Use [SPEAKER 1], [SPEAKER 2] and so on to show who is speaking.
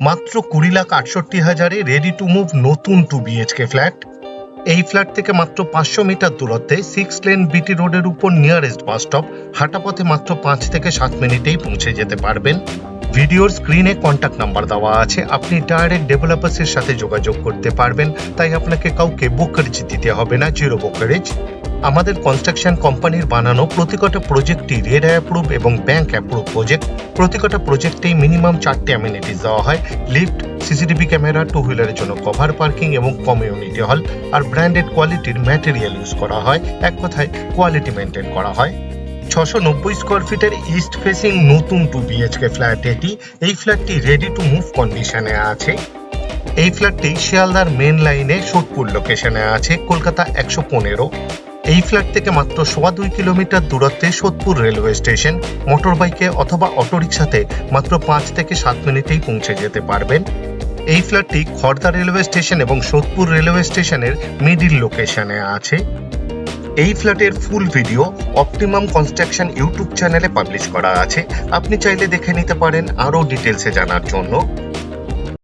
[SPEAKER 1] মাত্র 20,68,000-এ ready to move নতুন 2 BHK flat. এই ফ্ল্যাট থেকে মাত্র 500 মিটার দূরত্বে 6 লেন বিটি রোডের উপর নিয়ারেস্ট বাস স্টপ, হাঁটা পথে মাত্র 5 থেকে 7 মিনিটেই পৌঁছে যেতে পারবেন। ভিডিওর স্ক্রিনে কন্ট্যাক্ট নাম্বার দেওয়া আছে, আপনি ডাইরেক্ট ডেভেলপার্সের সাথে যোগাযোগ করতে পারবেন, তাই আপনাকে কাউকে ব্রোকারেজ দিতে হবে না, জিরো ব্রোকারেজ। আমাদের কনস্ট্রাকশন কোম্পানির বানানো প্রতিকটা প্রজেক্টই রেড অ্যাপ্রুভ এবং ব্যাংক অ্যাপ্রুভ প্রজেক্ট। প্রতিকটা প্রজেক্টেই মিনিমাম 4টে অ্যামেনিটিস দেওয়া হয়: লিফট, সিসিটিভি ক্যামেরা, 2 হুইলারের জন্য কভার পার্কিং এবং কমিউনিটি হল। আর ব্র্যান্ডেড কোয়ালিটির ম্যাটেরিয়াল ইউজ করা হয়, এক কথায় কোয়ালিটি মেনটেন করা হয়। 690 স্কোয়ার ফিটের ইস্ট ফেসিং নতুন 2 BHK ফ্ল্যাট এটি। এই ফ্ল্যাটটি রেডি টু মুভ কন্ডিশনে আছে। এই ফ্ল্যাটটি শিয়ালদার মেন লাইনে সোদপুর লোকেশনে আছে, কলকাতা 115। এই ফ্ল্যাট থেকে মাত্র 2.25 কিলোমিটার দূরত্বে সোদপুর রেলওয়ে স্টেশন। মোটর বাইকে অথবা অটোরিকশাতে মাত্র 5 থেকে 7 মিনিটেই পৌঁছে যেতে পারবেন। এই ফ্ল্যাটটি খড়দা রেলওয়ে স্টেশন এবং সোদপুর রেলওয়ে স্টেশনের মিডিল লোকেশনে আছে। এই ফ্ল্যাটের full video optimum construction YouTube চ্যানেলে পাবলিশ করা আছে, আপনি চাইলে দেখে নিতে পারেন আরও ডিটেলসে জানার জন্য।